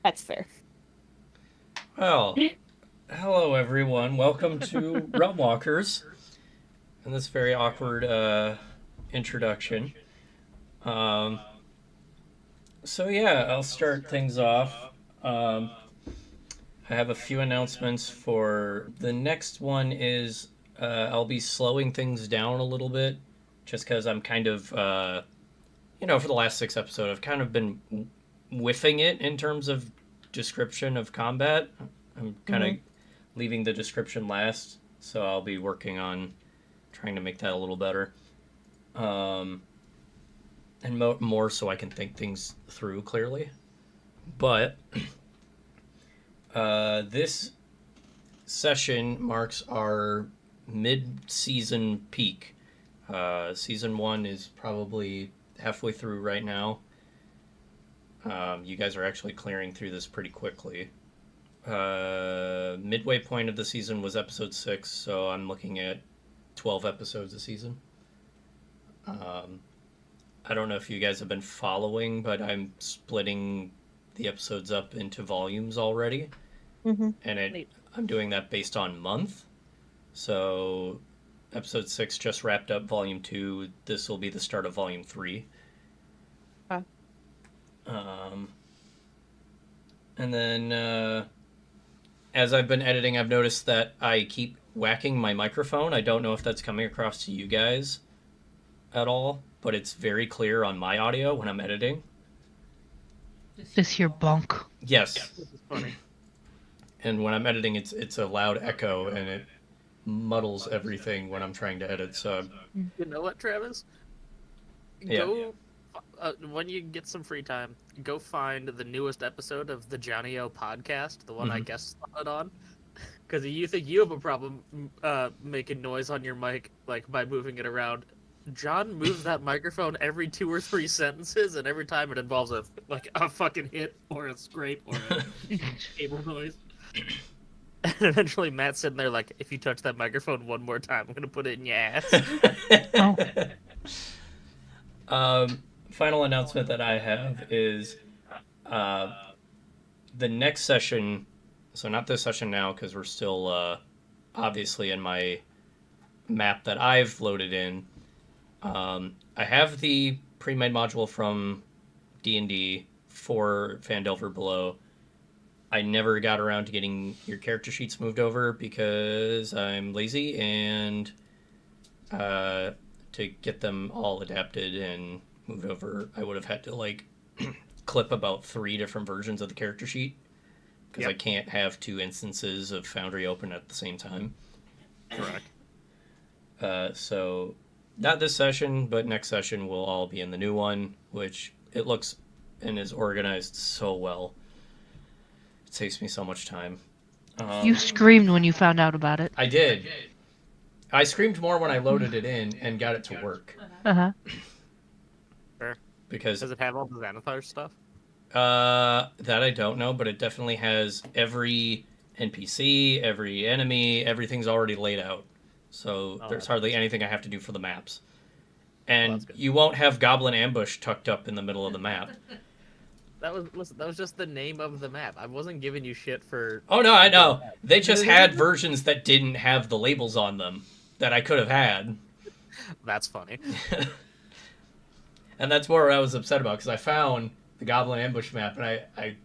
That's fair. Well, hello everyone. Welcome to Realmwalkers and this very awkward introduction. Um, so yeah, I'll start things off. Um, I have a few announcements for the next one. Is I'll be slowing things down a little bit, just because I'm kind of for the last 6 episodes I've kind of been whiffing it in terms of description of combat. I'm kind of Hmm. leaving the description last, so I'll be working on trying to make that a little better, um, and more so I can think things through clearly. But this session marks our mid-season peak. Season one is probably halfway through right now. You guys are actually clearing through this pretty quickly. Midway point of the season was episode 6, so I'm looking at 12 episodes a season. Um, I don't know if you guys have been following, but I'm splitting the episodes up into volumes already, Hmm. and I'm doing that based on month. So episode 6 just wrapped up volume 2. This will be the start of volume 3. Uh, Um, and then as I've been editing, I've noticed that I keep whacking my microphone. I don't know if that's coming across to you guys at all, but it's very clear on my audio when I'm editing. This here bunk. Yes, This is funny. and when I'm editing, it's a loud echo and it muddles everything when I'm trying to edit. So You know what, Travis? yeah, Go when you get some free time. Go find the newest episode of the Johnny O podcast, the one I hmm guest started on. Because you think you have a problem making noise on your mic, like by moving it around. John moves that microphone every 2 or 3 sentences, and every time it involves a fucking hit or a scrape or a cable noise. And eventually Matt's sitting there like, if you touch that microphone one more time, I'm gonna put it in your ass. Oh, Final announcement that I have is uh, the next session. So not this session now because we're still obviously in my map that I've loaded in. I have the pre-made module from D&D for Phandelver Below. I never got around to getting your character sheets moved over because I'm lazy, and uh, to get them all adapted and moved over, I would have had to like clip about 3 different versions of the character sheet because I Yep, can't have 2 instances of Foundry open at the same time. correct. So not this session, but next session will all be in the new one, which it looks and is organized so well. It saves me so much time. you screamed when you found out about it. I did. I screamed more when I loaded it in and got it to work Uh-huh. Sure. because Does it have all the Xanathar stuff? that I don't know, but it definitely has every NPC, every enemy, everything's already laid out. So Oh, there's that's hardly anything I have to do for the maps. well, And that's good. you won't have Goblin Ambush tucked up in the middle of the map. That was just the name of the map. I wasn't giving you shit for Oh no, I the know. map. They just had versions that didn't have the labels on them that I could have had. That's funny. And that's more what I was upset about because I found the Goblin Ambush map and I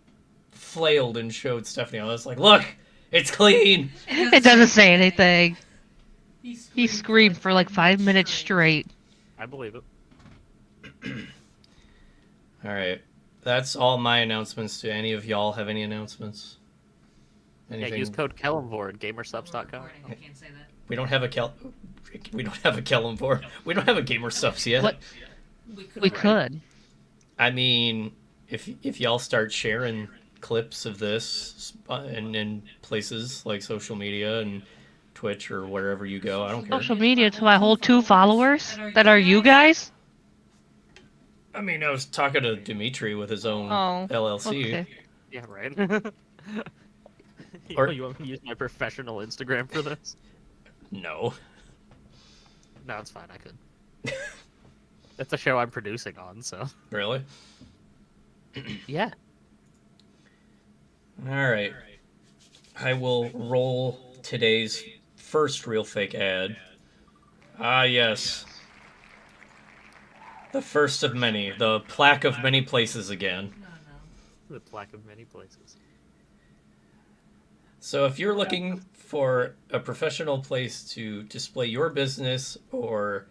flailed and showed Stephanie. I was like, look, it's clean. It doesn't say anything. He screamed for like 5 minutes straight. I believe it. All right. That's all my announcements. Do any of y'all have any announcements? Yeah, use Anything? code Kellenvor at gamersubs.com. We don't have a we don't have a Kellenborg. We don't have a Gamer Subs yet. What? We could. I mean, if y'all start sharing clips of this in places like social media and Twitch or wherever you go, I don't care. Social media to my whole 2 followers that are you guys? I mean, I was talking to Dimitri with his own Oh, LLC. okay. Yeah, right. Or You want me to use my professional Instagram for this? no. No, it's fine. I could. That's a show I'm producing on, so Really? yeah. All right. I will roll today's first real fake ad. Ah, yes. The first of many. The plaque of many places again. The plaque of many places. So if you're looking for a professional place to display your business or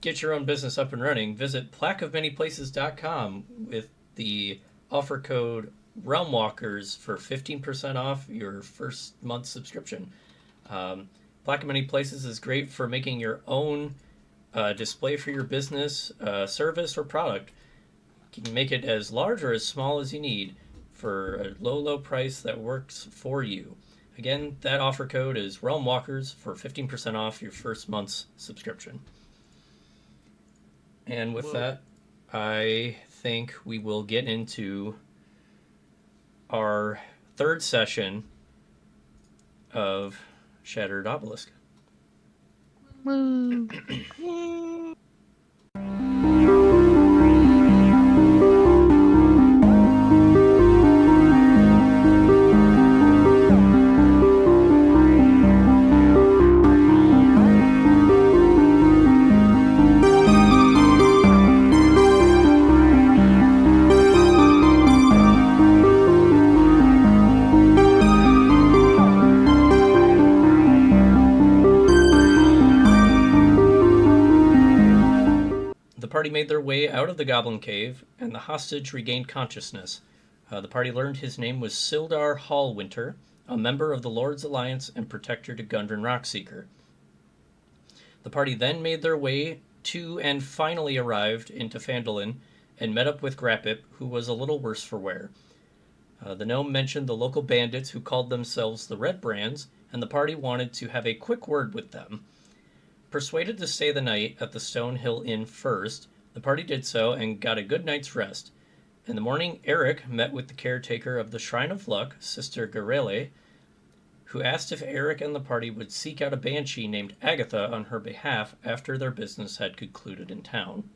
get your own business up and running, visit plaqueofmanyplaces.com with the offer code Realmwalkers for 15% off your first month subscription. Plaque of Many Places is great for making your own display for your business, service, or product. You can make it as large or as small as you need for a low price that works for you. Again, that offer code is Realmwalkers for 15% off your first month's subscription. And with that, I think we will get into our third session of Shattered Obelisk. Woo. The party made their way out of the Goblin Cave, and the hostage regained consciousness. The party learned his name was Sildar Hallwinter, a member of the Lord's Alliance and protector to Gundren Rockseeker. The party then made their way to and finally arrived into Phandalin and met up with Grappip, who was a little worse for wear. The gnome mentioned the local bandits who called themselves the Redbrands, and the party wanted to have a quick word with them. Persuaded to stay the night at the Stonehill Inn first, the party did so and got a good night's rest. In the morning, Erich met with the caretaker of the Shrine of Luck, Sister Garele, who asked if Erich and the party would seek out a banshee named Agatha on her behalf after their business had concluded in town.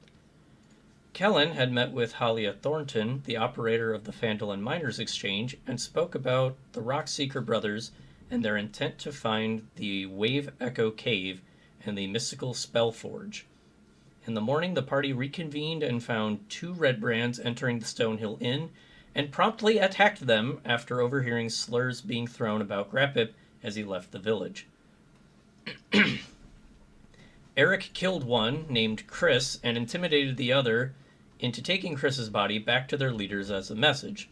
Celyn had met with Halia Thornton, the operator of the Phandalin Miners Exchange, and spoke about the Rockseeker brothers and their intent to find the Wave Echo Cave and the mystical Spellforge. In the morning, the party reconvened and found 2 Redbrands entering the Stonehill Inn and promptly attacked them after overhearing slurs being thrown about Grappip as he left the village. Erich killed one, named Chris, and intimidated the other into taking Chris's body back to their leaders as a message.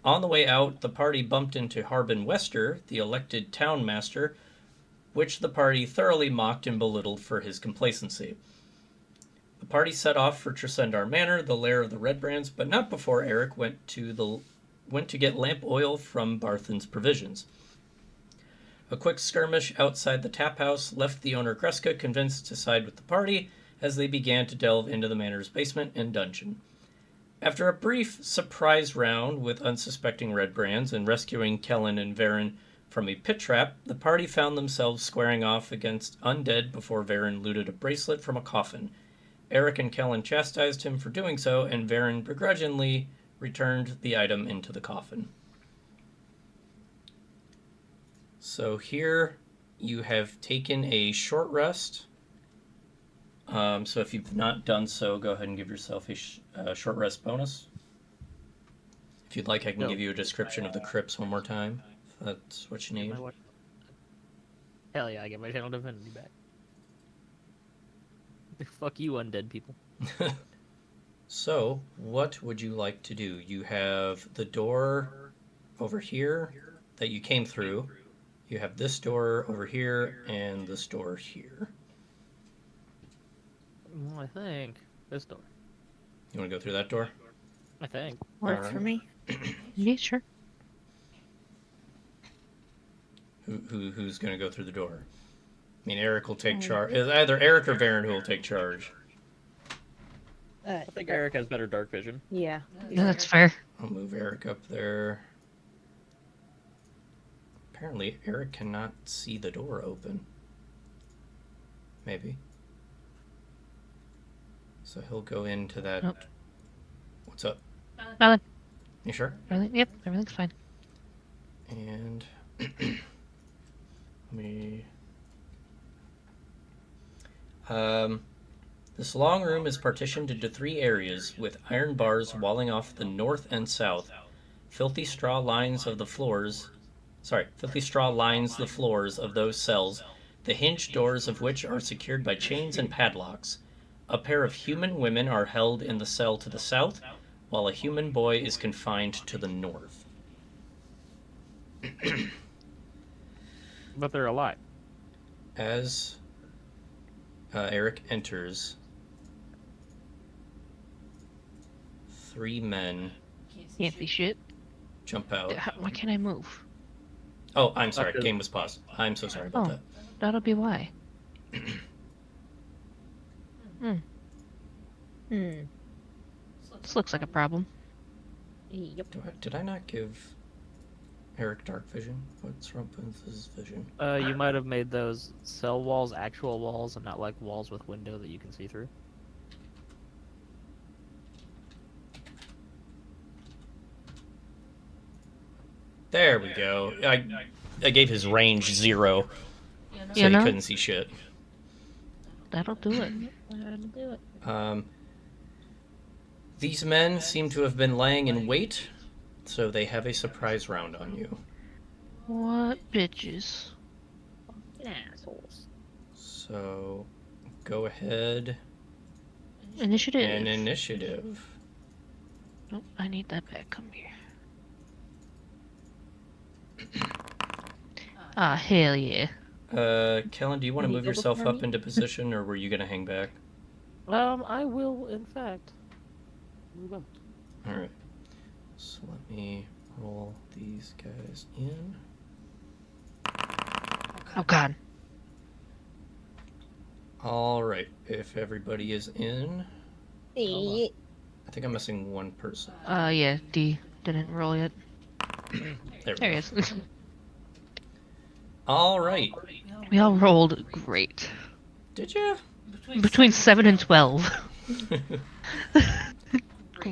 On the way out, the party bumped into Harbin Wester, the elected town master, which the party thoroughly mocked and belittled for his complacency. The party set off for Tresendar Manor, the lair of the Redbrands, but not before Erich went to get lamp oil from Barthen's provisions. A quick skirmish outside the tap house left the owner Greska convinced to side with the party as they began to delve into the manor's basement and dungeon. After a brief surprise round with unsuspecting Redbrands and rescuing Celyn and Vhyryn from a pit trap, the party found themselves squaring off against undead before Vhyryn looted a bracelet from a coffin. Erich and Celyn chastised him for doing so, and Vhyryn begrudgingly returned the item into the coffin. So here you have taken a short rest. So if you've not done so, go ahead and give yourself a short rest bonus. If you'd like, I can give you a description of the crypts one more time. If that's what you need. Hell yeah, I get my channel divinity back. Fuck you, undead people. So, what would you like to do? You have the door over here that you came through. You have this door over here and this door here. Well, I think this door. You want to go through that door? I think. Work for me. Yeah, sure. Who's going to go through the door? I mean, Erich will take charge. It's either Erich or Vhyryn who will take charge. I think Erich has better dark vision. Yeah. Yeah, that's fair. I'll move Erich up there. Apparently, Erich cannot see the door open. Maybe. So he'll go into that. Nope. What's up? Nothing. You sure? Yep, everything's fine. And this long room is partitioned into 3 areas, with iron bars walling off the north and south. Filthy straw lines the floors of those cells, the hinged doors of which are secured by chains and padlocks. A pair of human women are held in the cell to the south, while a human boy is confined to the north. But they're alive. As Erich enters, 3 men Can't see shit. jump out. Why can't I move? Oh, I'm sorry. Game was paused. I'm so sorry about that. That'll be why. This looks like a problem. Yep. Did I not give Erich dark vision? What's wrong with his vision? You might have made those cell walls actual walls and not like walls with window that you can see through. There we go. I gave his range 0, so he couldn't see shit. That'll do it. That'll do it. These men seem to have been laying in wait, so they have a surprise round on you. What bitches? Assholes. So, go ahead. Initiative. And initiative. Nope, I need that back. Come here. Ah, hell yeah. Kellen, do you want to move yourself up into position, or were you going to hang back? I will, in fact, move up. Alright. So let me roll these guys in. Oh god. Alright, if everybody is in... Hey. I think I'm missing one person. Yeah, D didn't roll yet. There There he is. Alright. We all rolled great. Did you? Between 7 and 12.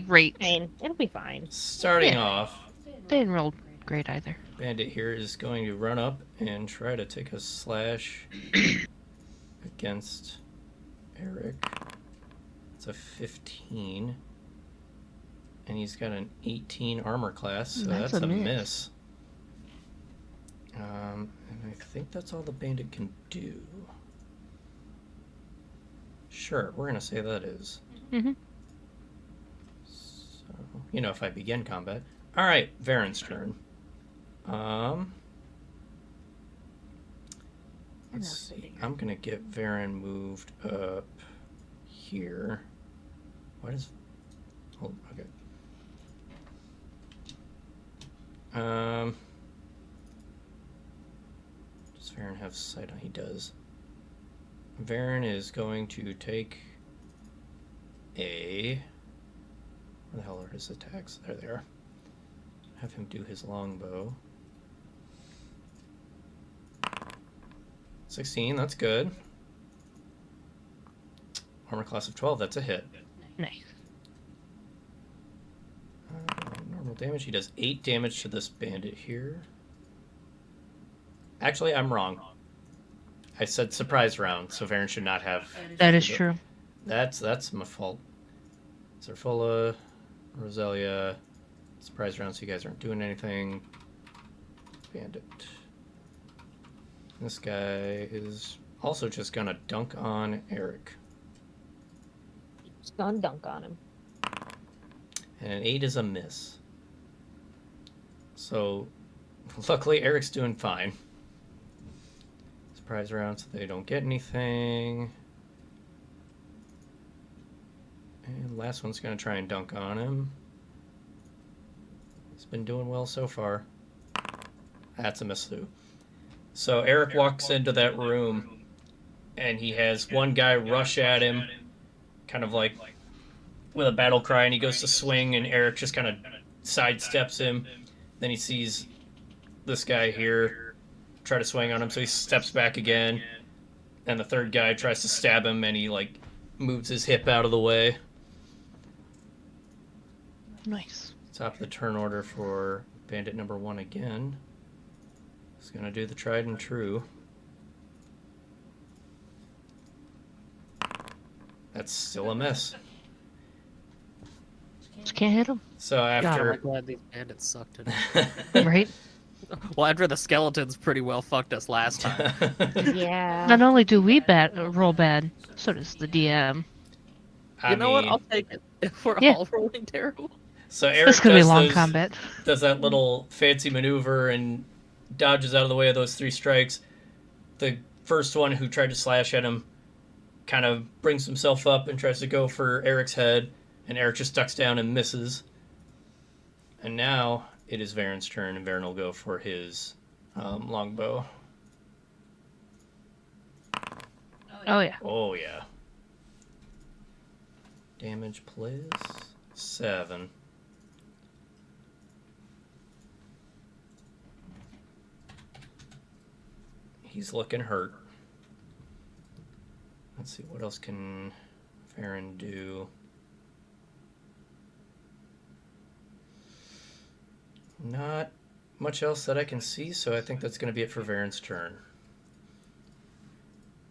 Great. I mean, it'll be fine. Starting off, They didn't roll great either. Bandit here is going to run up and try to take a slash against Erich. It's a 15. And he's got an 18 armor class, so that's a miss. And I think that's all the bandit can do. Sure, we're going to say that is. Mm-hmm. So, if I begin combat. Alright, Vhyryn's turn. Let's see. I'm going to get Vhyryn moved up here. Why does... Oh, okay. Does Vhyryn have sight on? He does. Vhyryn is going to take a... Where the hell are his attacks? There they are. Have him do his longbow. 16, that's good. Armor class of 12, that's a hit. Nice. Normal damage, he does 8 damage to this bandit here. Actually, I'm wrong. I said surprise round, so Vhyryn should not have... That is true. That's my fault. Zarfola, Roselia, surprise round, so you guys aren't doing anything. Bandit. This guy is also just gonna dunk on Erich. Just gonna dunk on him. And an 8 is a miss. So, luckily Erich's doing fine. Surprise round, so they don't get anything. And last one's gonna try and dunk on him. He's been doing well so far. That's a miss too. So Erich walks into that room, and he has one guy rush at him, kind of like with a battle cry, and he goes to swing, and Erich just kind of sidesteps him. Then he sees this guy here try to swing on him, so he steps back again, and the third guy tries to stab him, and he like moves his hip out of the way. Nice. Top of the turn order for bandit number 1 again. He's gonna do the tried and true. That's still a miss. Just can't hit him. So God, am I after glad these bandits suck today. Right? Well, after the skeletons pretty well fucked us last time. Yeah. Not only do we roll bad, so does the DM. I You know what? mean, I'll take it. If we're Yeah. all rolling terrible. so This Erich could be does long combat. does that little fancy maneuver and dodges out of the way of those 3 strikes. The first one who tried to slash at him kind of brings himself up and tries to go for Erich's head, and Erich just ducks down and misses. And now it is Vhyryn's turn, and Vhyryn will go for his longbow. Oh yeah. Oh, yeah. Damage, please. 7. He's looking hurt. Let's see, what else can Vhyryn do? Not much else that I can see, so I think that's going to be it for Vhyryn's turn.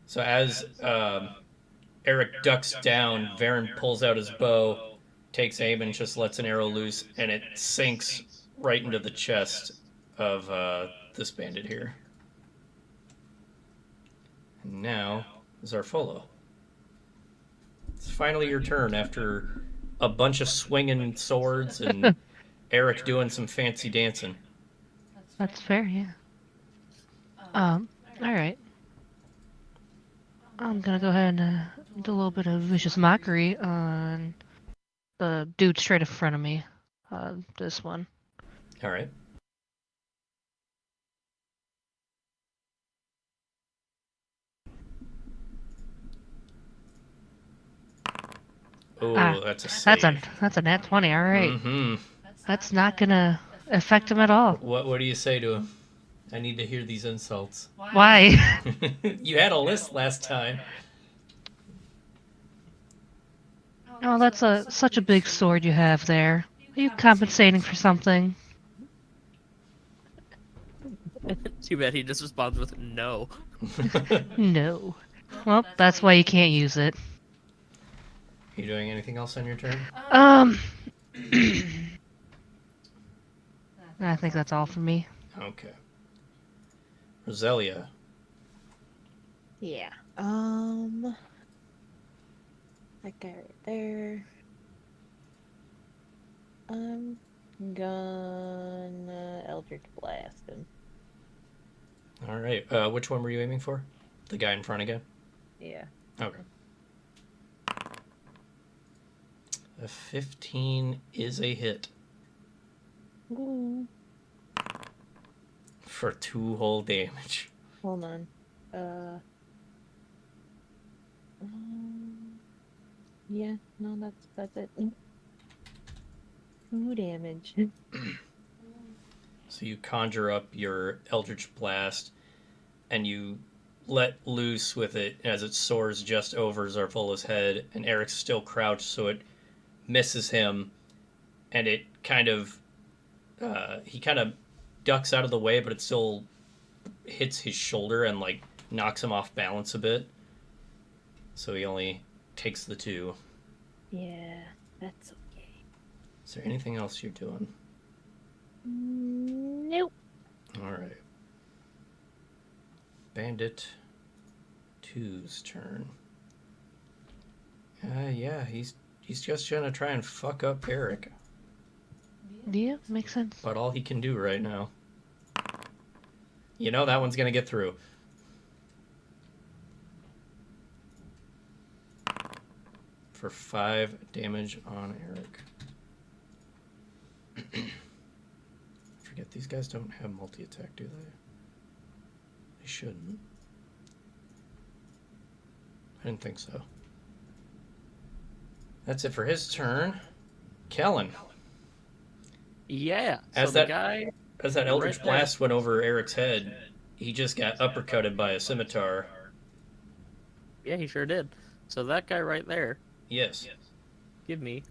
So as Erich ducks down, Vhyryn pulls out his bow, takes aim, and just lets an arrow loose, and it sinks right into the chest of this bandit here. And now, Zarfola. It's finally your turn after a bunch of swinging swords and Erich doing some fancy dancing. That's fair, yeah. Alright. I'm gonna go ahead and do a little bit of vicious mockery on the dude straight in front of me. This one. All right. Oh, that's a save. That's a nat 20, alright. Mm-hmm. That's not gonna affect him at all. What do you say to him? I need to hear these insults. Why? You had a list last time. Oh, that's such a big sword you have there. Are you compensating for something? Too bad he just responds with no. No. Well, that's why you can't use it. You doing anything else on your turn? I think that's all for me. Okay. Roselia. Yeah. That guy right there. I'm gonna Eldritch Blast him. All right. Which one were you aiming for? The guy in front again? Yeah. Okay. A 15 is a hit. Ooh. For 2 whole damage. Hold on. Yeah, no, that's it. 2 damage. So you conjure up your Eldritch Blast, and you let loose with it as it soars just over Zarfola's head, and Erich's still crouched, so it misses him, and it kind of... he kind of ducks out of the way, but it still hits his shoulder and, like, knocks him off balance a bit. So he only takes the 2. Yeah, that's okay. Is there anything else you're doing? Nope. All right. Bandit 2's turn. Yeah, he's just gonna try and fuck up Erich. Yeah, makes sense. But all he can do right now. You know that one's gonna get through. For 5 damage on Erich. Forget these guys don't have multi-attack, do they? They shouldn't. I didn't think so. That's it for his turn. Celyn. Yeah. As So that the guy. as that Eldritch right there. Blast went over Erich's head, he just got uppercutted by a scimitar. Yeah, he sure did. So that guy right there. Yes. Give me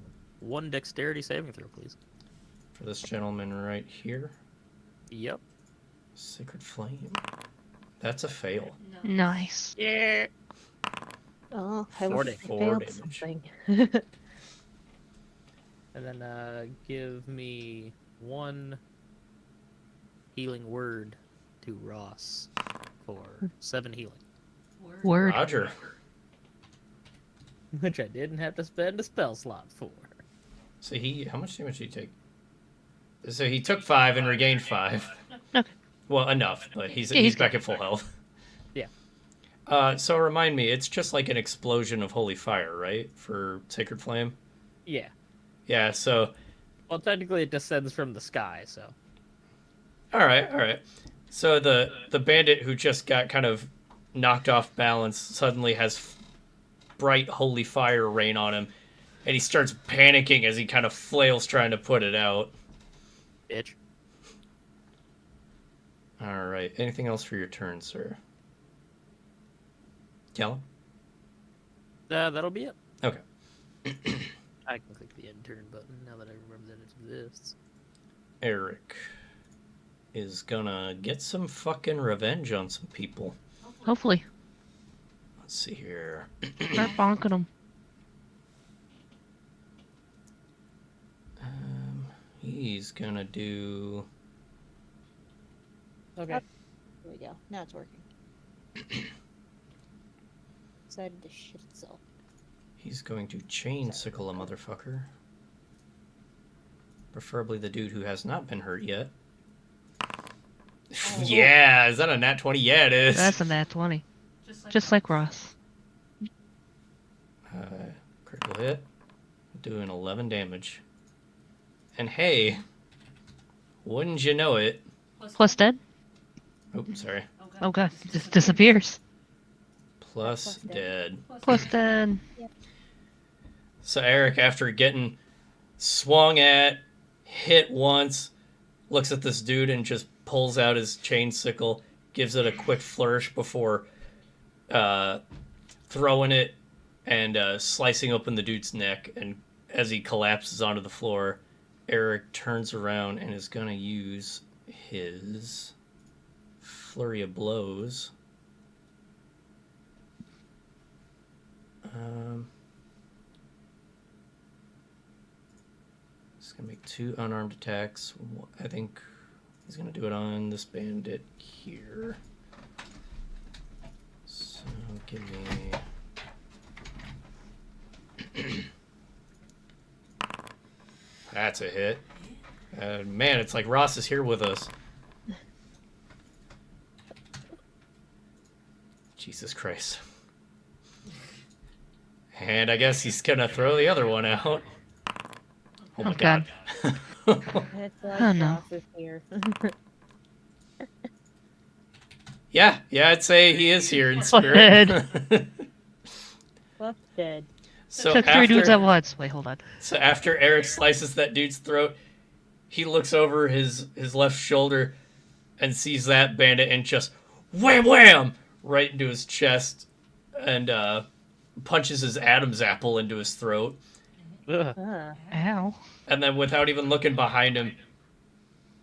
1 dexterity saving throw, please. For this gentleman right here. Yep. Sacred Flame. That's a fail. Nice. Yeah. Oh, I Four wish damage. I 4 failed damage. something. And then give me 1 healing word to Ross for 7 healing. Word. Roger. Which I didn't have to spend a spell slot for. So how much damage did he take? So he took 5 and regained 5. Okay. Well, enough, but he's he's back good. at full health. Yeah. So remind me, it's just like an explosion of holy fire, right? For Sacred Flame? Yeah. Yeah, so... Well, technically it descends from the sky, so... Alright. So the bandit who just got kind of knocked off balance suddenly has bright holy fire rain on him, and he starts panicking as he kind of flails trying to put it out. Bitch. Alright, anything else for your turn, sir? Callum? That'll be it. Okay. I can click the end turn button now that I remember that it exists. Erich is gonna get some fucking revenge on some people. Hopefully. Let's see here. Start bonking them. He's gonna do... Okay. There we go. Now it's working. Decided to shit itself. He's going to chain sickle a motherfucker. Preferably the dude who has not been hurt yet. Yeah, is that a nat 20? Yeah, it is. That's a nat 20. Just like Ross. Critical hit. Doing 11 damage. And hey, wouldn't you know it? Plus dead? Oh, sorry. Oh god, it just disappears. Plus dead. Plus dead. So Erich, after getting swung at, hit once, looks at this dude and just pulls out his chain sickle, gives it a quick flourish before throwing it and slicing open the dude's neck. And as he collapses onto the floor, Erich turns around and is going to use his flurry of blows. He's going to make 2 unarmed attacks. I think he's going to do it on this bandit here. So give me... That's a hit. Man, it's like Ross is here with us. Jesus Christ. And I guess he's gonna throw the other one out. Oh my god. It's like Oh, no. Ross is here. Yeah, I'd say he is here in spirit. Fuck dead. So Took 3 dudes at once. Wait, hold on. So after Erich slices that dude's throat, he looks over his left shoulder and sees that bandit and just wham wham right into his chest and punches his Adam's apple into his throat. Ugh. Ow. And then without even looking behind him,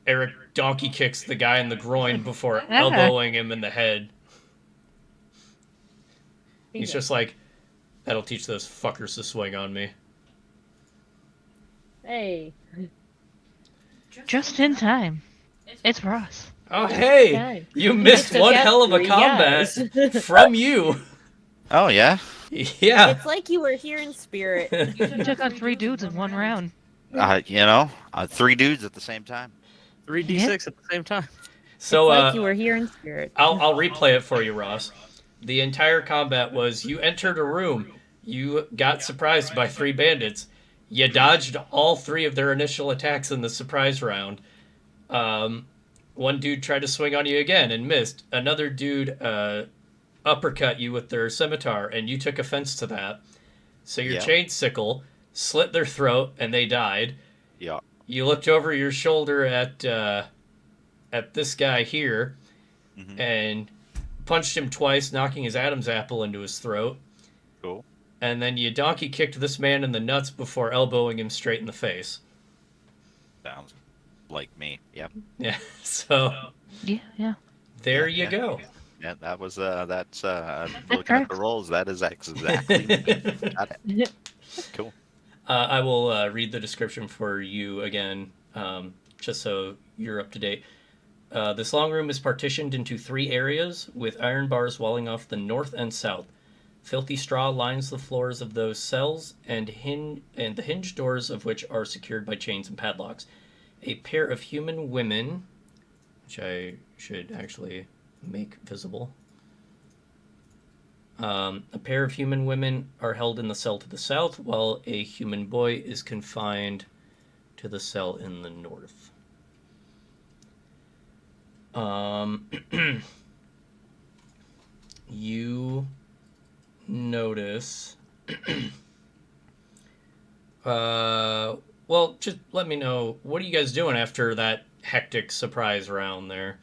Erich donkey kicks the guy in the groin before elbowing him in the head. He's just like, that'll teach those fuckers to swing on me. Hey. Just in time. It's Ross. Oh, hey! Okay. You missed took one out hell of a 3 combat guys. from you. Oh, yeah? Yeah. It's like you were here in spirit. You took on 3 dudes in 1 round. 3 dudes at the same time. 3d6 at the same time. So It's like you were here in spirit. I'll replay it for you, Ross. The entire combat was you entered a room, you got surprised by 3 bandits, you dodged all 3 of their initial attacks in the surprise round. One dude tried to swing on you again and missed. Another dude uppercut you with their scimitar, and you took offense to that. So your chain sickle slit their throat, and they died. Yeah. You looked over your shoulder at this guy here, and punched him twice, knocking his Adam's apple into his throat. Cool. And then you donkey kicked this man in the nuts before elbowing him straight in the face. Sounds like me. Yep. Yeah. So Yeah. there Yeah, you yeah. go. Yeah, that was that's looking at the tracks. rolls. That is exactly me. Got it. Cool. I will read the description for you again, just so you're up to date. This long room is partitioned into 3 areas, with iron bars walling off the north and south. Filthy straw lines the floors of those cells, and the hinged doors of which are secured by chains and padlocks. A pair of human women, which I should actually make visible. A pair of human women are held in the cell to the south, while a human boy is confined to the cell in the north. You notice. Well, just let me know. What are you guys doing after that hectic surprise round there?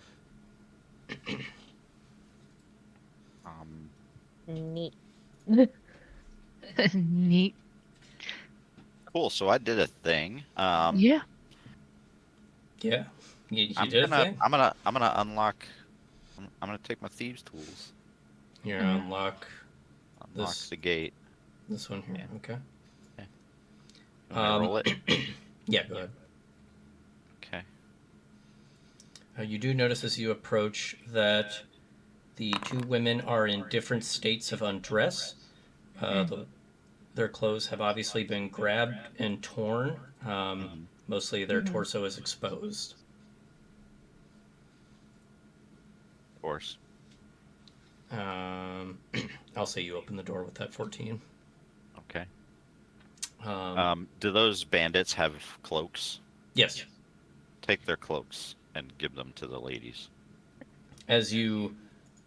Neat. Neat. Cool. So I did a thing. Yeah. Yeah, you I'm did a gonna thing. I'm gonna unlock. I'm gonna take my thieves' tools. You're gonna unlock Unlock this the gate. this one here. Yeah. Okay. You want me to roll it? Yeah, go ahead. Okay. You do notice as you approach that the 2 women are in different states of undress. Their clothes have obviously been grabbed and torn. Mostly their torso is exposed. Of course. I'll say you open the door with that 14. Okay. Um, Do those bandits have cloaks? yes. Take their cloaks and give them to the ladies. As you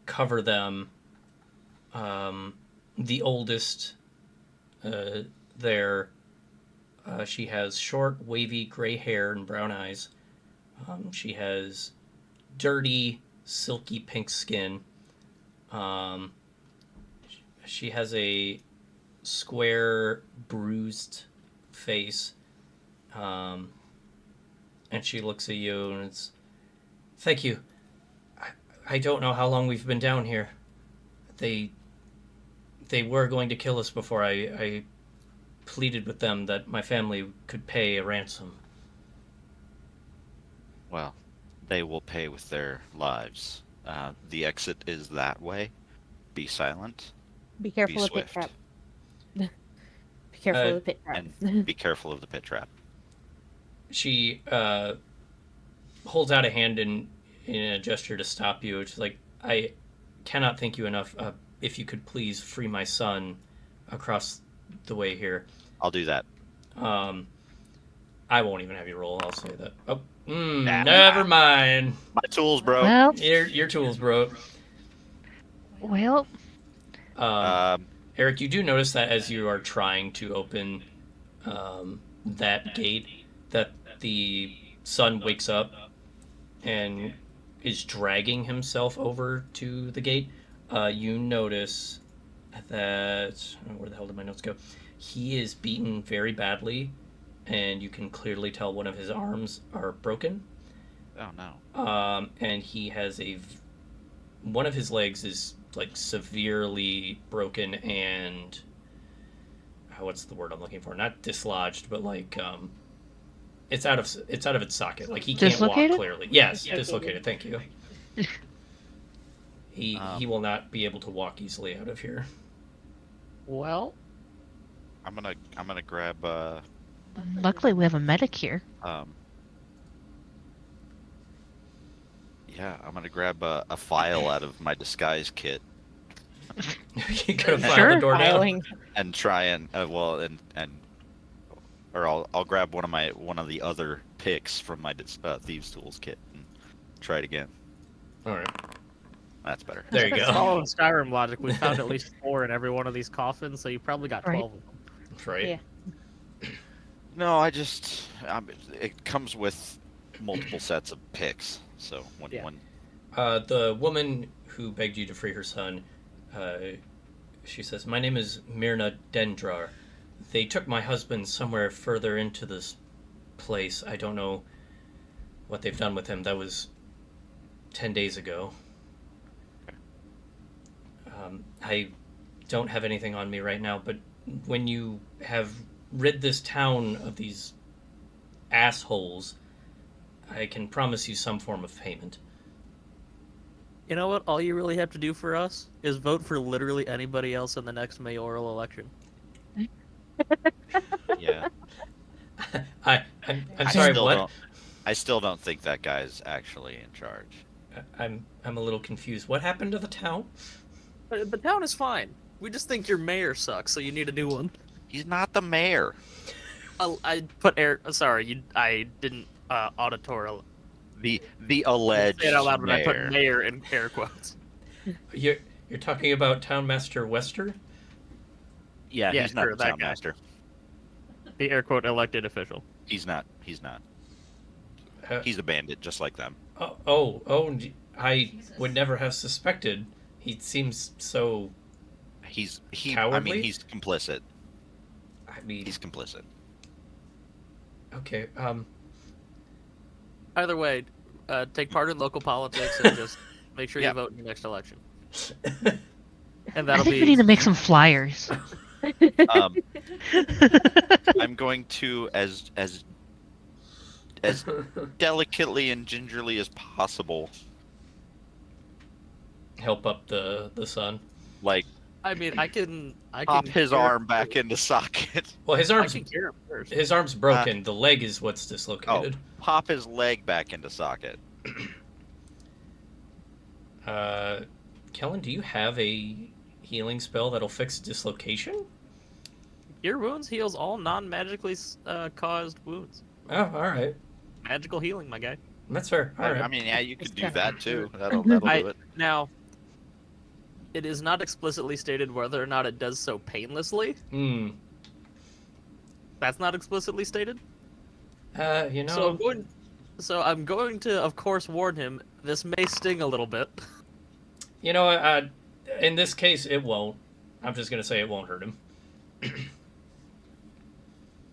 cover them, the oldest there, she has short, wavy gray hair and brown eyes. She has dirty, silky pink skin. She has a square, bruised face. And she looks at you and it's, thank you. I don't know how long we've been down here. They were going to kill us before I pleaded with them that my family could pay a ransom. Well, they will pay with their lives. The exit is that way. Be silent. Be careful Be of the pit swift. trap. Be careful of the pit trap. And be careful of the pit trap. She holds out a hand in a gesture to stop you. It's like, I cannot thank you enough. If you could please free my son across the way here. I'll do that. I won't even have you roll. I'll say that. Oh, never mind. My tools, bro. Well, Your tools, bro. well, Erich, you do notice that as you are trying to open that gate, that the son wakes up and is dragging himself over to the gate. You notice that... where the hell did my notes go? He is beaten very badly, and you can clearly tell one of his arms are broken. Oh, no. And he has one of his legs is like severely broken and what's the word I'm looking for? Not dislodged, but like it's out of its socket. Like he can't walk Dislocated? clearly. Yes, dislocated. Thank you. He will not be able to walk easily out of here. Well, I'm gonna grab luckily we have a medic here. yeah, I'm gonna grab a file out of my disguise kit You gotta file Sure. the door down. Filing. and try and or I'll grab one of the other picks from my thieves tools kit and try it again. All right, That's better. there you go. following Skyrim logic, we found at least 4 in every one of these coffins, so you probably got 12 of them. That's right. Yeah. No, it comes with multiple sets of picks. So when The woman who begged you to free her son, she says, "My name is Myrna Dendrar. They took my husband somewhere further into this place. I don't know what they've done with him. That was 10 days ago. I don't have anything on me right now, but when you have rid this town of these assholes, I can promise you some form of payment. You know what? All you really have to do for us is vote for literally anybody else in the next mayoral election. Yeah. I'm sorry, what? I still don't think that guy's actually in charge. I'm a little confused. What happened to the town? The town is fine. We just think your mayor sucks, so you need a new one. He's not the mayor. I put air. Sorry, I didn't auditorial. The alleged Say it out loud when I put mayor. mayor in air quotes. You're talking about Townmaster Wester? Yeah, Yeah, he's not sure, the that town guy. master. The air quote elected official. He's not. He's a bandit, just like them. I would never have suspected. He seems so. I Cowardly? mean, he's complicit. I mean, He's complicit. okay. Either way, take part in local politics and just make sure Yeah. you vote in the next election. And I that'll think be. we need to make some flyers. I'm going to as delicately and gingerly as possible, help up the sun. like I mean, I can pop his cure- arm back into socket. Well, his I arm's can cure him first. his arm's broken. The leg is what's dislocated. Pop his leg back into socket. Kellen, do you have a healing spell that'll fix dislocation? Cure wounds heals all non-magically caused wounds. Oh, all right. Magical healing, my guy. That's fair. All right. I mean, yeah, you could do It's that too. That'll do it. Now, it is not explicitly stated whether or not it does so painlessly. Hmm. That's not explicitly stated. You know. So I'm going to, of course, warn him. This may sting a little bit. You know, in this case, it won't. I'm just gonna say it won't hurt him.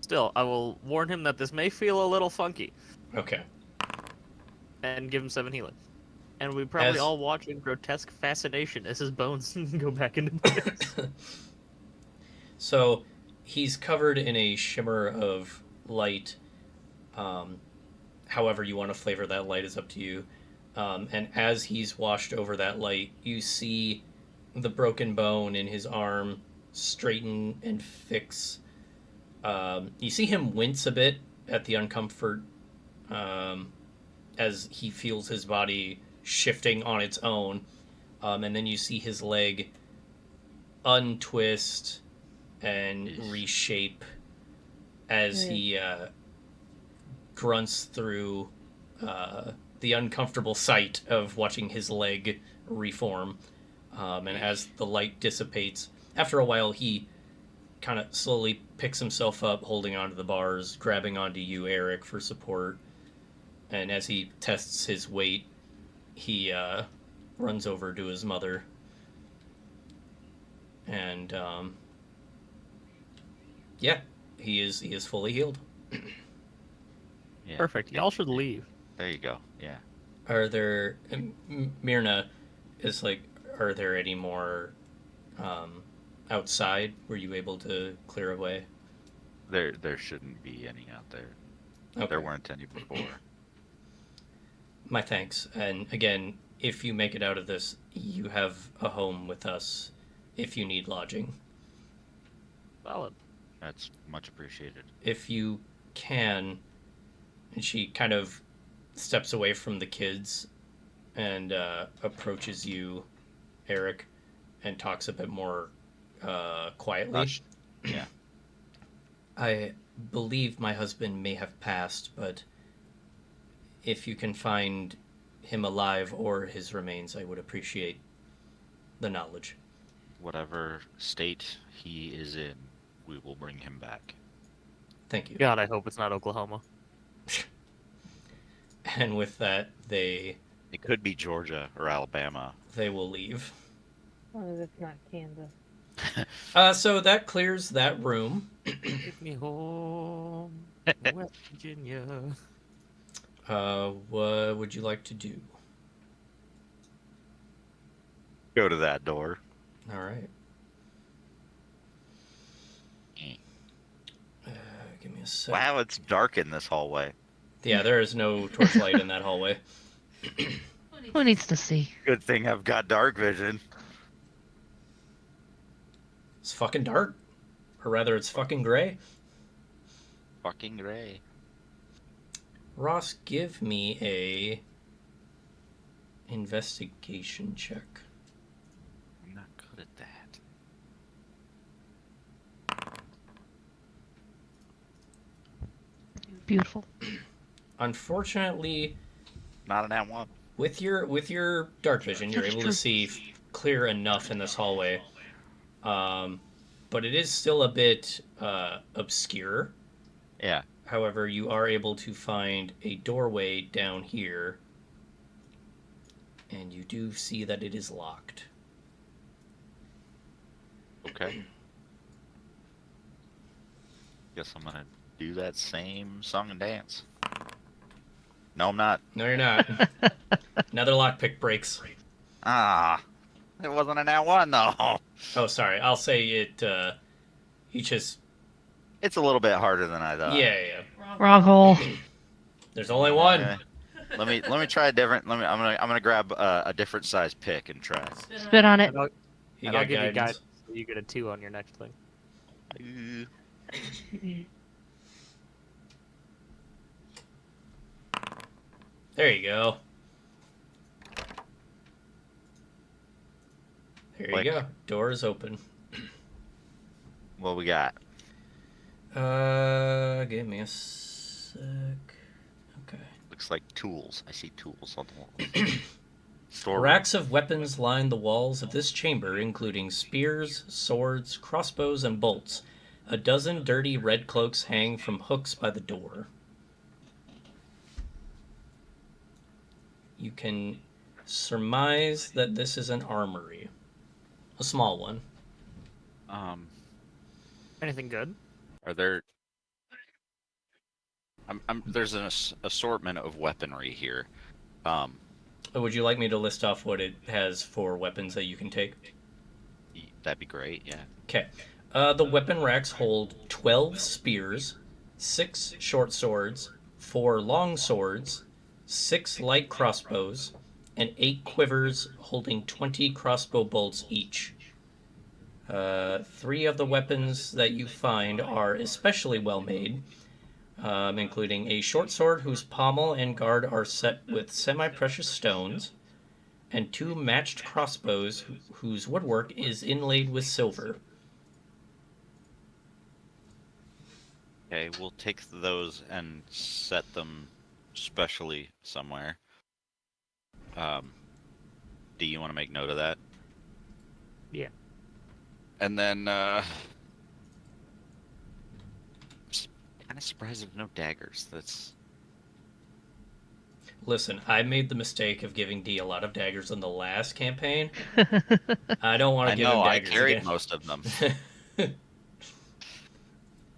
Still, I will warn him that this may feel a little funky, Okay. and give him 7 healing. And we probably As- all watch in grotesque fascination as his bones go back into place. So, he's covered in a shimmer of light. However you want to flavor that light is up to you. And as he's washed over that light, you see the broken bone in his arm straighten and fix. You see him wince a bit at the uncomfort as he feels his body shifting on its own. And then you see his leg untwist and reshape as he grunts through the uncomfortable sight of watching his leg reform. And as the light dissipates, after a while he kind of slowly picks himself up, holding onto the bars, grabbing onto you, Erich, for support. And as he tests his weight, he runs over to his mother. And yeah, he is fully healed. Yeah. Perfect. Y'all should leave. There you go. Yeah. Are there Myrna is like, are there any more outside? Were you able to clear away? There shouldn't be any out there. Okay. There weren't any before. My thanks. And again, if you make it out of this, you have a home with us if you need lodging. Solid. That's much appreciated. If you can, and she kind of steps away from the kids and approaches you, Erich, and talks a bit more quietly. Hush. Yeah. I believe my husband may have passed, but if you can find him alive or his remains, I would appreciate the knowledge. Whatever state he is in, we will bring him back. Thank you. God, I hope it's not Oklahoma. And with that, they It could be Georgia or Alabama. will leave. Oh, that's not Kansas. So that clears that room. Take me home, West Virginia. What would you like to do? Go to that door. All right. Give me a sec. Wow, it's dark in this hallway. Yeah, there is no torchlight in that hallway. Who needs to see? Good thing I've got dark vision. It's fucking dark. Or rather, it's fucking gray. Fucking gray. Ross, give me a investigation check. I'm not good at that. Beautiful. Unfortunately, Not an at one. with your dark vision, you're That's able true. to see clear enough in this hallway. But it is still a bit obscure. Yeah. However, you are able to find a doorway down here, and you do see that it is locked. Okay. Guess I'm gonna do that same song and dance. No, I'm not. No, you're not. Another lockpick breaks. Ah, it wasn't an at one though. Oh, sorry. I'll say it. You just. It's a little bit harder than I thought. Yeah. Wrong hole. There's only one. Okay. Let me try a different. I'm gonna grab a different size pick and try. Spit on it. And I'll, You and got I'll give you guidance. guidance so you get a 2 on your next thing. There you go. There Click. you go. Door is open. What we got? Give me a sec. Okay. Looks like tools. I see tools on the wall. Store. Racks of weapons line the walls of this chamber, including spears, swords, crossbows, and bolts. A dozen dirty red cloaks hang from hooks by the door. You can surmise that this is an armory. A small one. Anything good? Are there? There's an assortment of weaponry here. Would you like me to list off what it has for weapons that you can take? That'd be great. Yeah. Okay. The weapon racks hold 12 spears, 6 short swords, 4 long swords, 6 light crossbows, and 8 quivers holding 20 crossbow bolts each. 3 of the weapons that you find are especially well made, including a short sword whose pommel and guard are set with semi-precious stones, and 2 matched crossbows whose woodwork is inlaid with silver. Okay, we'll take those and set them specially somewhere. Do you want to make note of that? Yeah. And then, kind of surprised there's no daggers. That's Listen, I made the mistake of giving D a lot of daggers in the last campaign. I don't want I to give know him I daggers carried again. most of them.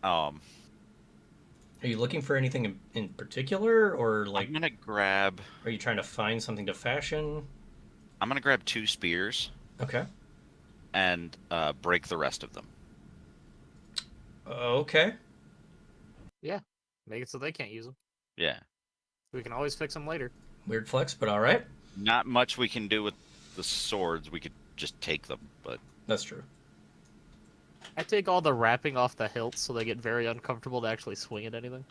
Are you looking for anything in particular, or like, I'm gonna grab. are you trying to find something to fashion? I'm gonna grab 2 spears Okay. and break the rest of them. Okay. Make it so they can't use them. Yeah. We can always fix them later. Weird flex, but all right. Not much we can do with the swords. We could just take them, but That's true. I take all the wrapping off the hilts so they get very uncomfortable to actually swing at anything.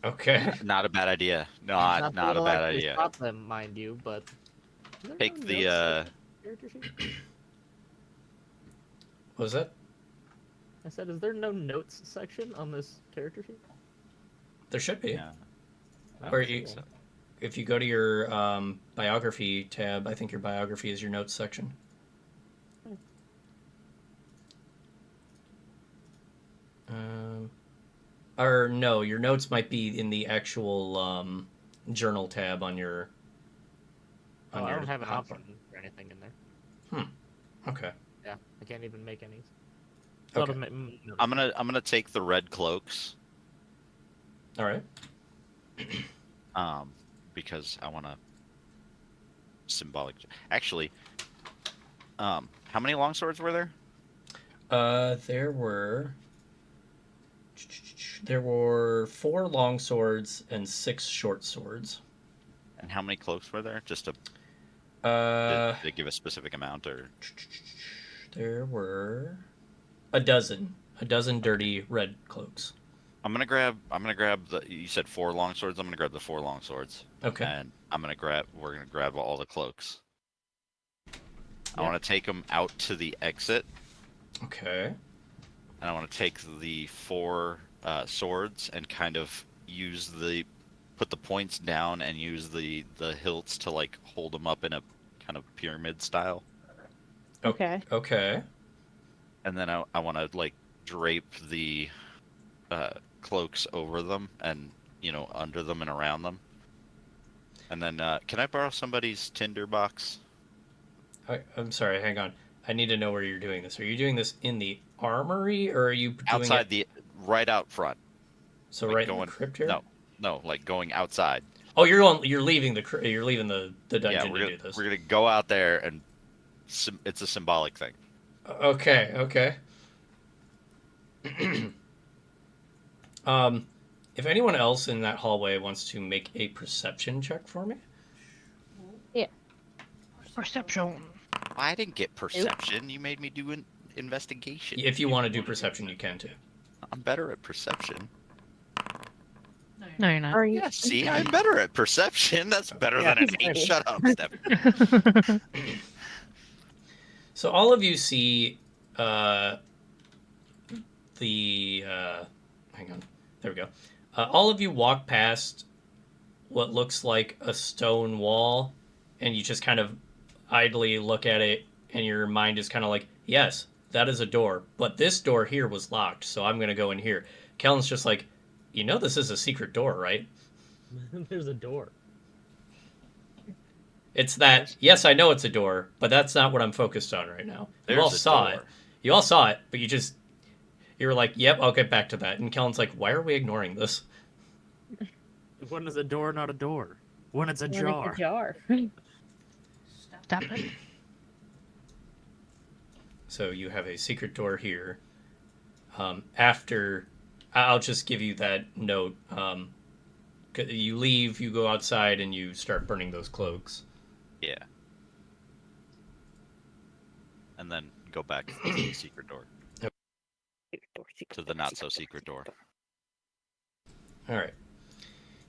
Okay. not a bad idea. Not that a it'll bad actually idea. Stop them, mind you, but is there Take no the notes in character sheet? What was that? I said, is there no notes section on this character sheet? There should be. Yeah. I Or don't see you- one. If you go to your biography tab, I think your biography is your notes section. Or no, your notes might be in the actual journal tab on your. Oh, I your don't have an hotbar. option for anything in there. Okay. Yeah, I can't even make any. Okay. I'm gonna take the red cloaks. All right. Because I want to symbolic. Actually, how many longswords were there? There were 4 long swords and 6 short swords. And how many cloaks were there? Just to Uh, did they give a specific amount, or there were a dozen dirty red cloaks. I'm gonna grab the. You said 4 longswords. I'm gonna grab the 4 longswords. Okay. And we're gonna grab all the cloaks. I Yep. want to take them out to the exit, Okay. and I want to take the 4 swords and kind of put the points down and use the hilts to like hold them up in a kind of pyramid style. Okay. Okay. And then I want to like drape the cloaks over them and under them and around them. And then can I borrow somebody's tinder box? I'm sorry. Hang on. I need to know where you're doing this. Are you doing this in the armory, or are you doing Outside it right out front? so like right going in the crypt here? No, like going outside. Oh, you're leaving the dungeon Yeah, to do this. we're gonna go out there, and it's a symbolic thing. Okay. Okay. If anyone else in that hallway wants to make a perception check for me. Perception. I didn't get perception. You made me do an investigation. If you want to do perception, you can too. I'm better at perception. No, you're not. Are you? Yeah, see, I'm better at perception. That's better than an 8. Sorry. Shut up, Steph. So all of you see hang on. There we go. All of you walk past what looks like a stone wall, and you just kind of idly look at it, and your mind is kind of like, yes, that is a door, but this door here was locked, so I'm going to go in here. Kellen's just like, this is a secret door, right? There's a door. It's that, yes, I know it's a door, but that's not what I'm focused on right now. You all saw it. You all saw it, but you were like, yep, I'll get back to that. And Kellen's like, why are we ignoring this? When is a door not a door? When it's a When jar. it's a jar. Stop it. So you have a secret door here. After, I'll just give you that note. You leave, you go outside, and you start burning those cloaks. Yeah. And then go back to the secret door. To the not so secret door. All right.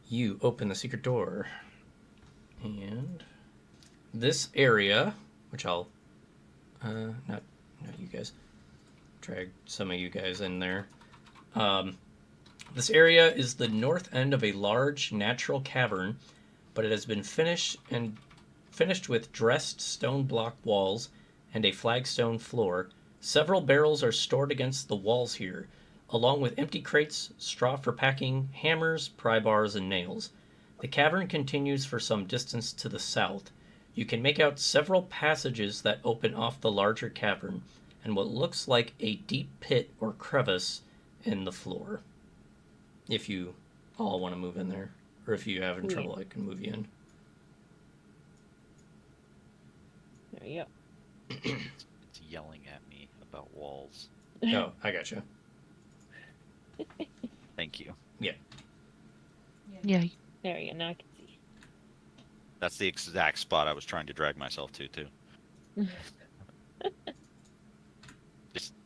You open the secret door, and this area, which I'll not you guys, drag some of you guys in there. This area is the north end of a large natural cavern, but it has been finished with dressed stone block walls and a flagstone floor. Several barrels are stored against the walls here, along with empty crates, straw for packing, hammers, pry bars, and nails. The cavern continues for some distance to the south. You can make out several passages that open off the larger cavern, and what looks like a deep pit or crevice in the floor. If you all want to move in there, or if you have trouble, I can move you in. There you It's yelling at me about walls. Oh, I gotcha. Thank you. Yeah. go. There you go. Now I can see. That's the exact spot I was trying to drag myself to, too.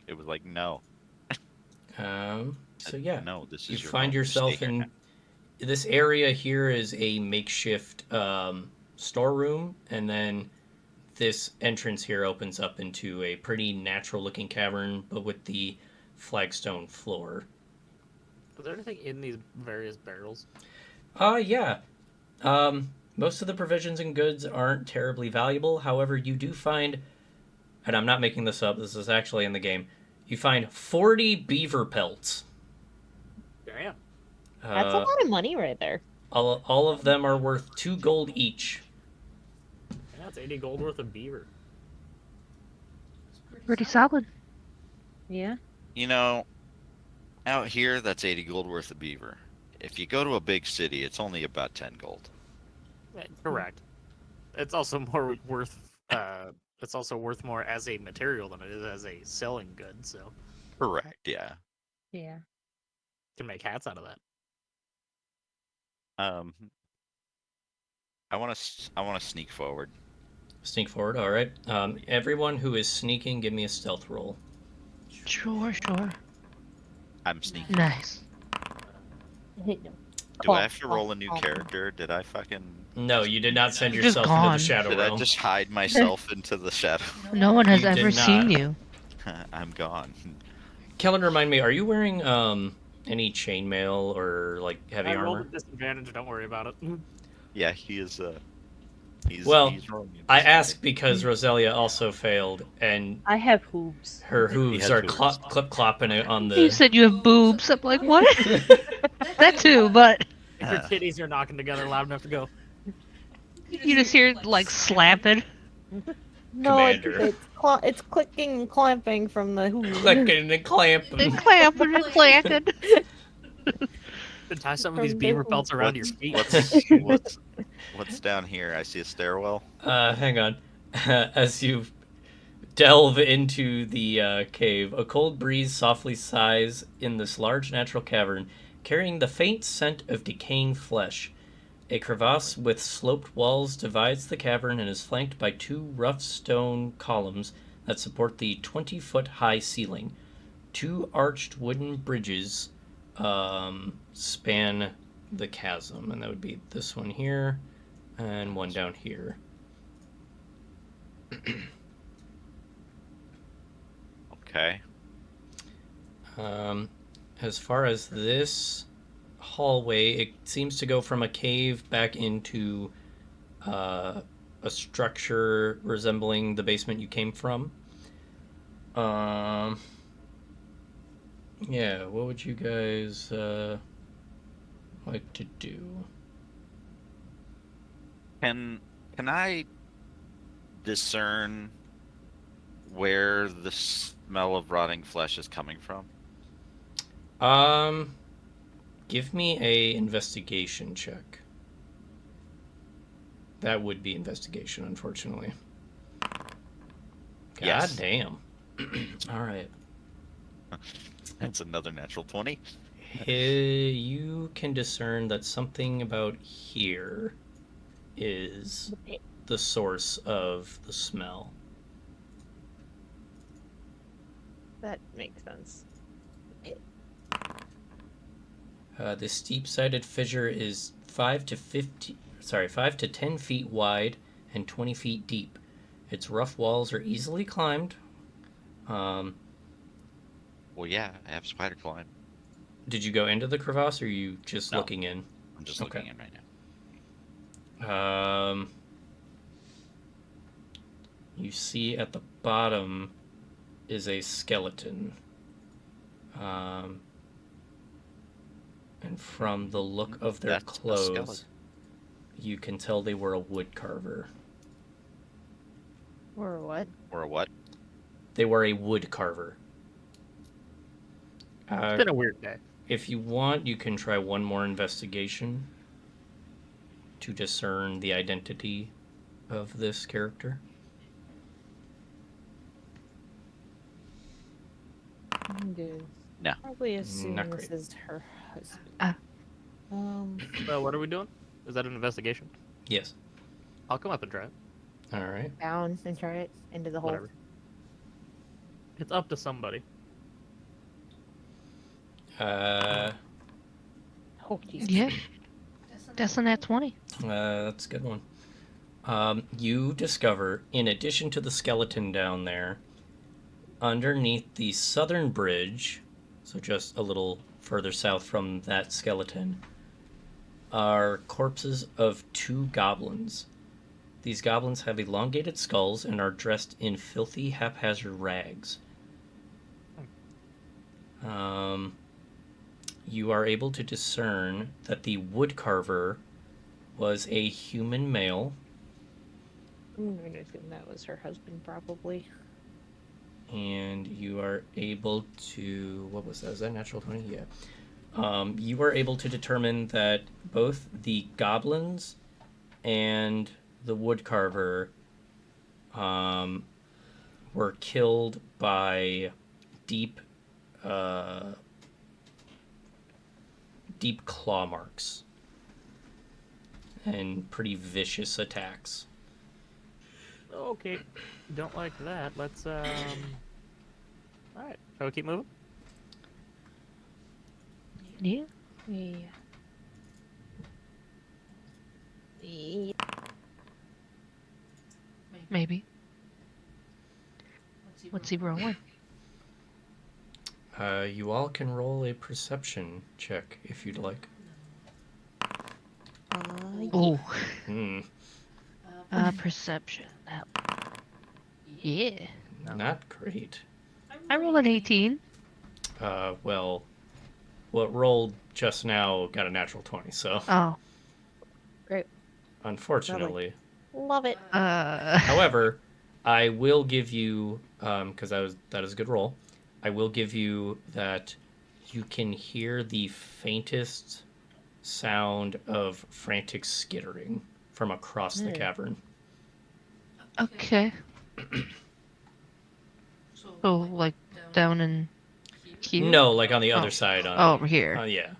It was like, no. So yeah, No, this you is your find home. yourself Stay here in now. this area. Here is a makeshift storeroom, and then this entrance here opens up into a pretty natural looking cavern, but with the flagstone floor. Is there anything in these various barrels? Yeah. Most of the provisions and goods aren't terribly valuable. However, you do find, and I'm not making this up, this is actually in the game, you find 40 beaver pelts. Damn. That's a lot of money right there. All of them are worth 2 gold each. Yeah, it's 80 gold worth of beaver. Pretty solid. Yeah. Out here, that's 80 gold worth of beaver. if you go to a big city, it's only about 10 gold. Correct. It's also more worth. It's also worth more as a material than it is as a selling good. So Correct. Yeah. Yeah. you can make hats out of that. I want to sneak forward. Sneak forward. All right. Everyone who is sneaking, give me a stealth roll. Sure, sure. I'm sneaking. Nice. No. Do I have to roll a new character? Did I fucking? No, you did not send You're just yourself into the gone. shadow Did realm. I just hide myself into the shadow? No one has You did ever seen not. you. I'm gone. Kellen, remind me, are you wearing any chainmail or like heavy I rolled armor? a disadvantage. Don't worry about it. Yeah, he is. He's rolling into I something. ask because Roselia also failed, and I have hooves. her He hooves has are hooves. clip clopping on You the. said you have boobs. I'm like, what? That too, but If your titties are knocking together loud enough to go, you just hear like slapping. No, Commander. it's clicking and clamping from the hooves. Clicking and clamping. And clapping and clacking. then tie some of From these the beaver pelts around your What's feet. what's down here? I see a stairwell. Hang on. As you delve into the cave, a cold breeze softly sighs in this large natural cavern, carrying the faint scent of decaying flesh. A crevasse with sloped walls divides the cavern and is flanked by two rough stone columns that support the 20-foot-high ceiling. Two arched wooden bridges span the chasm, and that would be this one here and one down here. Okay. As far as this hallway, it seems to go from a cave back into a structure resembling the basement you came from. Yeah, what would you guys like to do? Can I discern where the smell of rotting flesh is coming from? Give me a investigation check. That would be investigation, unfortunately. God Yes. damn. All right. That's another natural 20. You can discern that something about here is the source of the smell. That makes sense. The steep-sided fissure is 5 to 10 feet wide and 20 feet deep. Its rough walls are easily climbed. Well, yeah, I have spider climb. Did you go into the crevasse, or are you just No. looking in? I'm just looking in right now. You see at the bottom is a skeleton. And from the look of their That's a clothes, skeleton. you can tell they were a wood carver. Or what? Or a what? They were a wood carver. It's been a weird day. If you want, you can try one more investigation to discern the identity of this character. No. Probably assume Not this great. is her husband. Well, what are we doing? Is that an investigation? Yes. I'll come up and try it. All right. Down and try it into the hole. Whatever. It's up to somebody. Oh, geez. Yeah. That's a nat 20. That's a good one. You discover, in addition to the skeleton down there, underneath the southern bridge, so just a little further south from that skeleton, are corpses of two goblins. These goblins have elongated skulls and are dressed in filthy, haphazard rags. You are able to discern that the woodcarver was a human male. I'm going to assume that was her husband, probably. And you are able to... What was that? Is that natural 20? Yeah. you were able to determine that both the goblins and the woodcarver were killed by deep claw marks and pretty vicious attacks. Okay, don't like that. Let's All right, shall we keep moving? Yeah. Yeah. Yeah. Maybe. What's he rolling? You all can roll a perception check if you'd like. Oh, Hmm. perception. Yeah. Not great. I rolled an 18. Well, what rolled just now got a natural 20, so Oh. Great. unfortunately. Love it. However, I will give you, because that is a good roll, I will give you that you can hear the faintest sound of frantic skittering from across the cavern. Okay. So, like, down in here? No, like on the other Oh. side. Oh, over here. Yeah.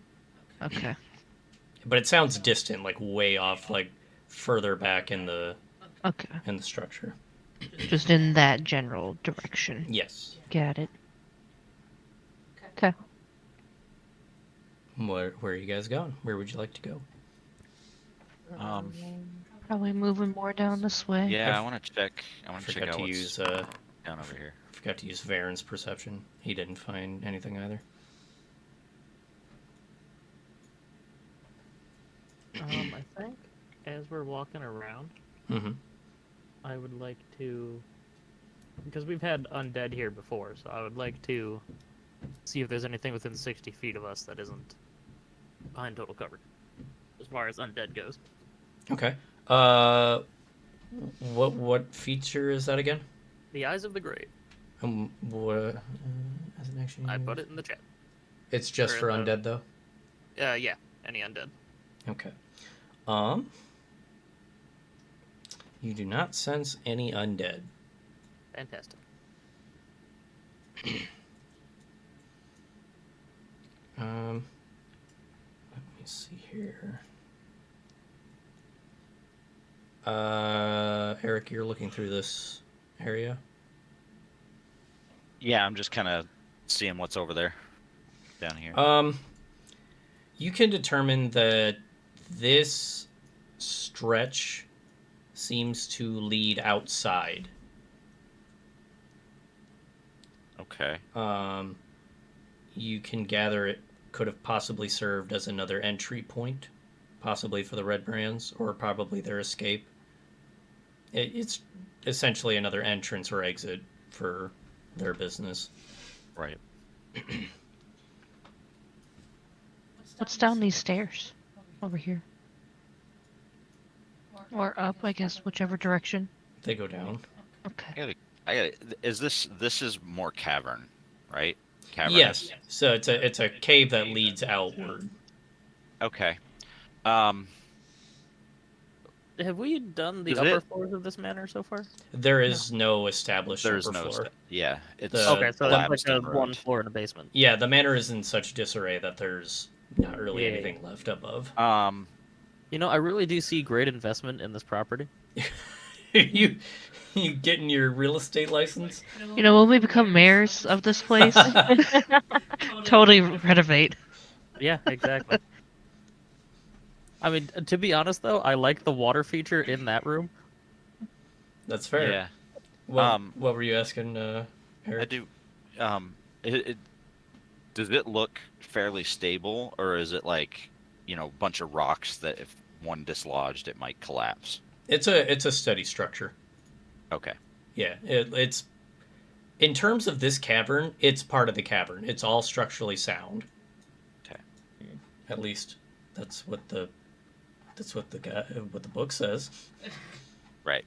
Okay. But it sounds distant, like way off, like further back in the Okay. structure. Just in that general direction. Yes. Got it. Okay. Where are you guys going? Where would you like to go? Probably moving more down this way. Yeah, I want to check. I want to check Forgot out to what's use down over here. forgot to use Vhyryn's perception. He didn't find anything either. I think as we're walking around, Mm-hmm. I would like to, because we've had undead here before, so I would like to see if there's anything within 60 feet of us that isn't behind total cover, as far as undead goes. Okay. What feature is that again? The Eyes of the Grave. What as an action? I put it in the chat. It's just or for in the- undead, though. Yeah, any undead. Okay. You do not sense any undead. Fantastic. Let me see here. Erich, you're looking through this area. Yeah, I'm just kind of seeing what's over there, down here. You can determine that this stretch seems to lead outside. Okay. You can gather it could have possibly served as another entry point, possibly for the Redbrands, or probably their escape. It's essentially another entrance or exit for their business. Right. What's down these stairs? Over here. Or up, I guess, whichever direction. They go down. Okay. I got it. Is this is more cavern, right? Cavernous? Yes. So it's a cave that leads outward. Okay. Have we done the Is upper it- floors of this manor so far? There is no established There's upper no. floor. Yeah, it's The- Okay, so that's like a limestone road. one floor in a basement. Yeah, the manor is in such disarray that there's not really Yeah. anything left above. You know, I really do see great investment in this property. you getting your real estate license? You know, when we become mayors of this place, totally renovate. Yeah, exactly. I mean, to be honest though, I like the water feature in that room. That's fair. Yeah. What were you asking, I Erich? do. Does it look fairly stable, or is it like, a bunch of rocks that if one dislodged, it might collapse? It's a steady structure. Okay. Yeah, it's in terms of this cavern, it's part of the cavern. It's all structurally sound. Okay. At least that's what the book says. Right.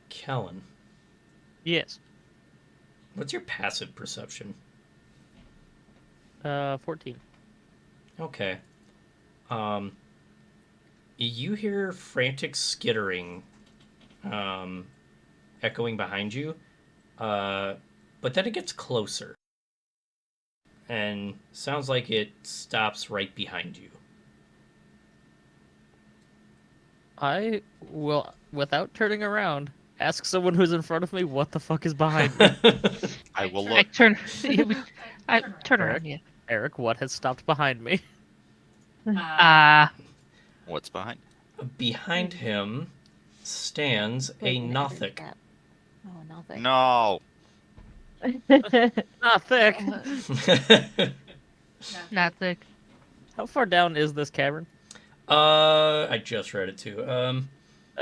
Kellen, Yes. what's your passive perception? 14. Okay. You hear frantic skittering, echoing behind you, but then it gets closer, and sounds like it stops right behind you. I will, without turning around, ask someone who's in front of me what the fuck is behind me. I will I look. turn. I turn Erich? around. Yeah. Eric, what has stopped behind me? What's behind? Behind him stands a Nothic. Oh, nothing. No. Not thick. Not thick. How far down is this cavern? I just read it too.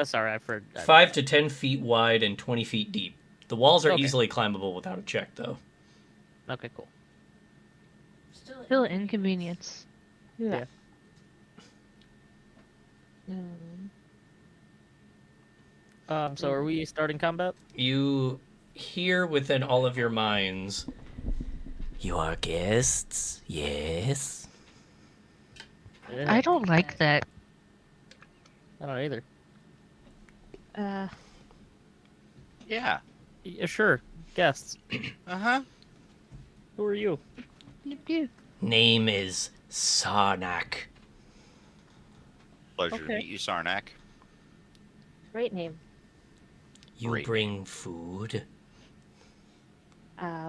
Sorry, I've heard. 5 to 10 feet wide and 20 feet deep. The walls are Okay. easily climbable without a check, though. Okay, cool. Still an inconvenience. Yeah. So are we starting combat? You hear within all of your minds, "You are guests, yes." I don't like that. I don't either. Yeah. Yeah, sure. Guests. Uh-huh. Who are you? Name is Sarnak. Pleasure to Okay. meet you, Sarnak. Great name. You Great. bring food.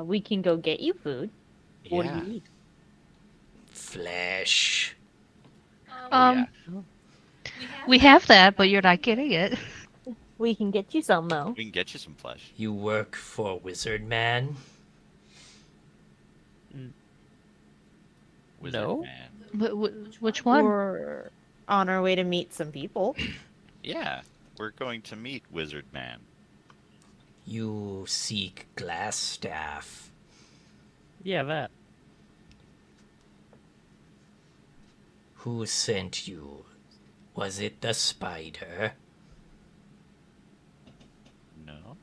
We can go get you food. What do Yeah. you need? Flesh. Um, we have that, but you're not getting it. We can get you some though. We can get you some flesh. You work for Wizard Man? Wizard No. Man. Which one? We're on our way to meet some people. Yeah. We're going to meet Wizard Man. You seek glass staff. Yeah, that. Who sent you? Was it the spider? No.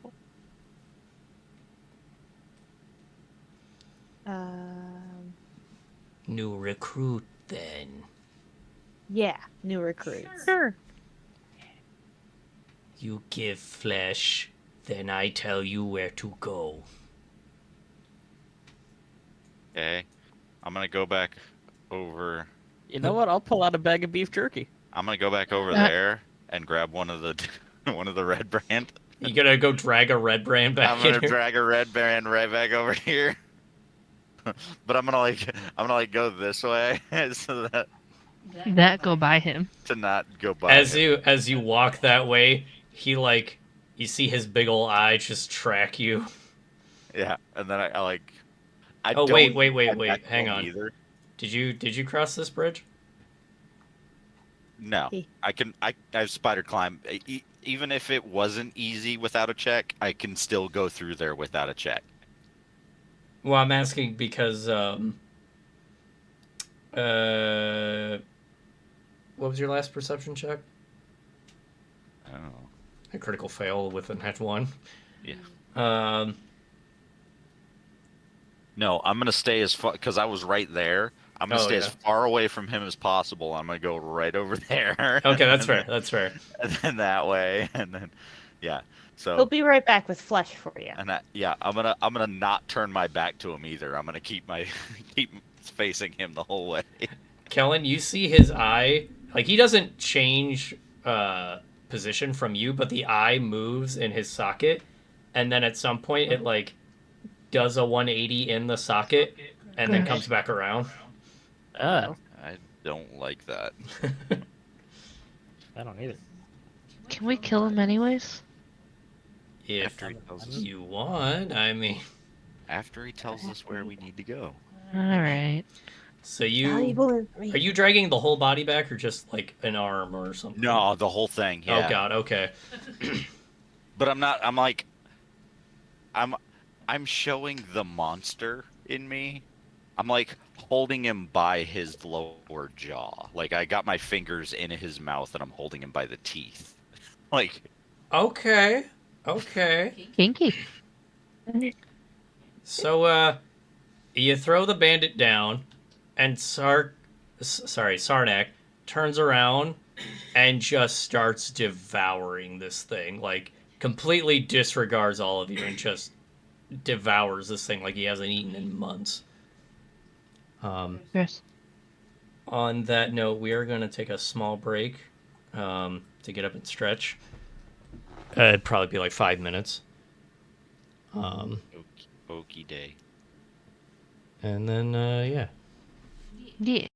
New recruit, then. Yeah, new recruits. Sure. You give flesh, then I tell you where to go. Okay. I'm gonna go back over. You know what? I'll pull out a bag of beef jerky. I'm gonna go back over there and grab one of the one of the red brand. You gonna go drag a Redbrand back I'm in gonna here? drag a red brand right back over here. But I'm gonna go this way so that Go by him. to not go by. As you walk that way, he you see his big ol' eye just track you. Yeah, and then I Oh, don't wait, head back to hang him on. either. Did you cross this bridge? No, I spider climb. Even if it wasn't easy without a check, I can still go through there without a check. Well, I'm asking because what was your last perception check? Oh, A critical fail with a net 1. yeah. No, I'm gonna stay as far because I was right there. I'm gonna stay as far away from him as possible. I'm gonna go right over there. Okay, that's fair. That's fair. And then that way, and then, yeah. So. He'll be right back with flesh for you. And I'm gonna not turn my back to him either. I'm gonna keep facing him the whole way. Kellen, you see his eye. Like, he doesn't change position from you, but the eye moves in his socket, and then at some point it does a 180 in the socket and then comes back around. Oh, I don't like that. I don't either. Can we kill him anyways? If After he tells us, you want, I mean. after he tells us where we need to go. All right. So Valuable are information. you dragging the whole body back or just like an arm or something? No, the whole thing. Yeah. Oh God. Okay. But I'm not. I'm like. I'm showing the monster in me. I'm like holding him by his lower jaw. Like I got my fingers in his mouth and I'm holding him by the teeth. Like. Okay. Okay. Kinky. So, you throw the bandit down, and Sarnak turns around and just starts devouring this thing. Like, completely disregards all of you and just devours this thing like he hasn't eaten in months. Yes. On that note, we are going to take a small break to get up and stretch. It'd probably be like 5 minutes. Okie day. And then, yeah. Yeah.